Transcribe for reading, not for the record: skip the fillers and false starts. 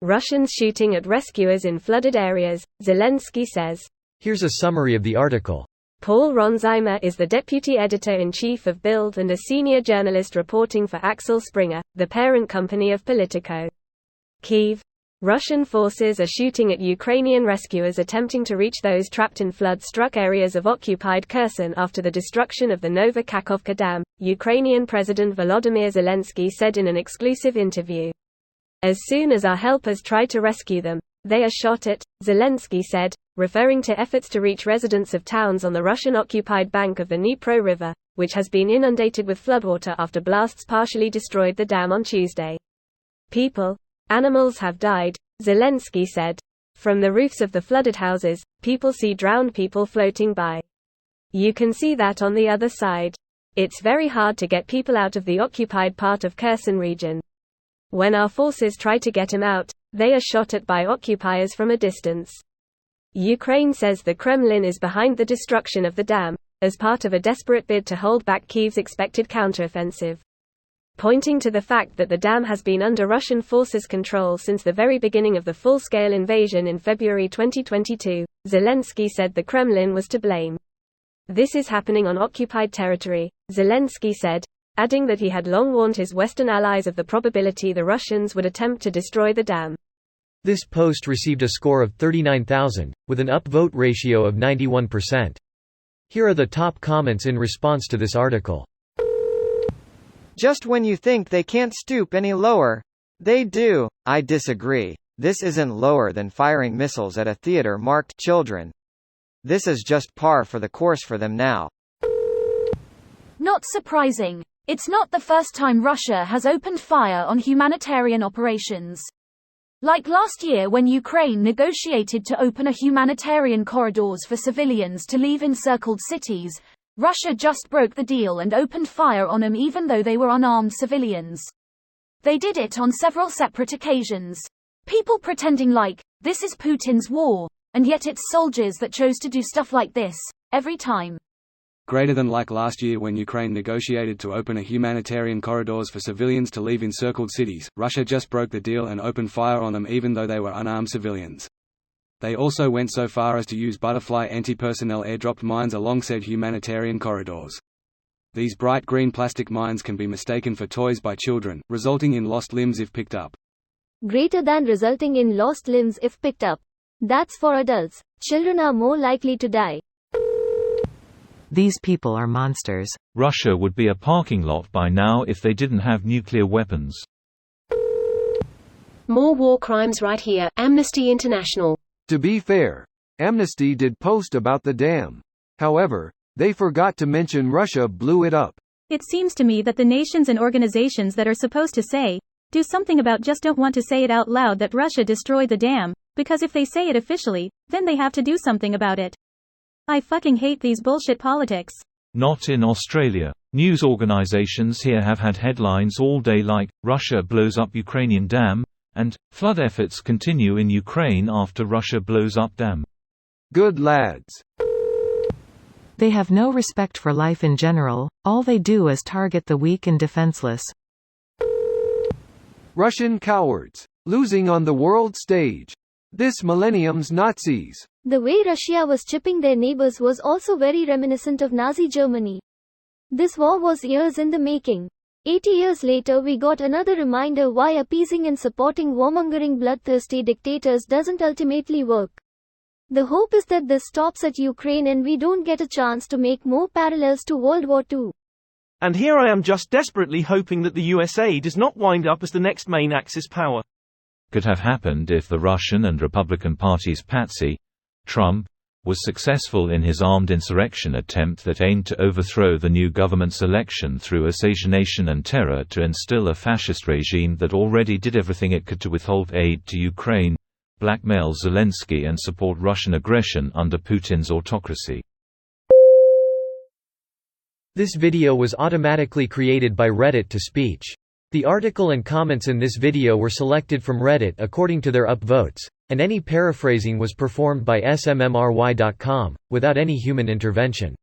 Russians shooting at rescuers in flooded areas, Zelenskyy says. Here's a summary of the article. Paul Ronsheimer is the deputy editor-in-chief of Bild and a senior journalist reporting for Axel Springer, the parent company of Politico. Kyiv. Russian forces are shooting at Ukrainian rescuers attempting to reach those trapped in flood-struck areas of occupied Kherson after the destruction of the Nova Kakhovka Dam, Ukrainian President Volodymyr Zelenskyy said in an exclusive interview. As soon as our helpers try to rescue them, they are shot at, Zelenskyy said, referring to efforts to reach residents of towns on the Russian-occupied bank of the Dnipro River, which has been inundated with floodwater after blasts partially destroyed the dam on Tuesday. People, animals have died, Zelenskyy said. From the roofs of the flooded houses, people see drowned people floating by. You can see that on the other side. It's very hard to get people out of the occupied part of Kherson region. When our forces try to get them out, they are shot at by occupiers from a distance. Ukraine says the Kremlin is behind the destruction of the dam, as part of a desperate bid to hold back Kyiv's expected counteroffensive. Pointing to the fact that the dam has been under Russian forces' control since the very beginning of the full-scale invasion in February 2022, Zelenskyy said the Kremlin was to blame. This is happening on occupied territory, Zelenskyy said, adding that he had long warned his Western allies of the probability the Russians would attempt to destroy the dam. This post received a score of 39,000, with an upvote ratio of 91%. Here are the top comments in response to this article. Just when you think they can't stoop any lower, they do. I disagree. This isn't lower than firing missiles at a theater marked children. This is just par for the course for them now. Not surprising. It's not the first time Russia has opened fire on humanitarian operations. Like last year when Ukraine negotiated to open a humanitarian corridors for civilians to leave encircled cities, Russia just broke the deal and opened fire on them even though they were unarmed civilians. They did it on several separate occasions. People pretending like, this is Putin's war, and yet it's soldiers that chose to do stuff like this, every time. Greater than like last year when Ukraine negotiated to open a humanitarian corridors for civilians to leave encircled cities, Russia just broke the deal and opened fire on them even though they were unarmed civilians. They also went so far as to use butterfly anti-personnel airdropped mines along said humanitarian corridors. These bright green plastic mines can be mistaken for toys by children, resulting in lost limbs if picked up. Greater than resulting in lost limbs if picked up. That's for adults. Children are more likely to die. These people are monsters. Russia would be a parking lot by now if they didn't have nuclear weapons. More war crimes right here, Amnesty International. To be fair, Amnesty did post about the dam. However, they forgot to mention Russia blew it up. It seems to me that the nations and organizations that are supposed to say, do something about just don't want to say it out loud that Russia destroyed the dam, because if they say it officially, then they have to do something about it. I fucking hate these bullshit politics. Not in Australia. News organizations here have had headlines all day like, Russia blows up Ukrainian dam, and, flood efforts continue in Ukraine after Russia blows up dam. Good lads. They have no respect for life in general, all they do is target the weak and defenseless. Russian cowards, losing on the world stage. This millennium's Nazis. The way Russia was chipping their neighbors was also very reminiscent of Nazi Germany. This war was years in the making. 80 years later we got another reminder why appeasing and supporting warmongering bloodthirsty dictators doesn't ultimately work. The hope is that this stops at Ukraine and we don't get a chance to make more parallels to World War II. And here I am just desperately hoping that the USA does not wind up as the next main Axis power. Could have happened if the Russian and Republican party's patsy, Trump, was successful in his armed insurrection attempt that aimed to overthrow the new government's election through assassination and terror to instill a fascist regime that already did everything it could to withhold aid to Ukraine, blackmail Zelensky and support Russian aggression under Putin's autocracy. This video was automatically created by Reddit to speech. The article and comments in this video were selected from Reddit according to their upvotes, and any paraphrasing was performed by smmry.com, without any human intervention.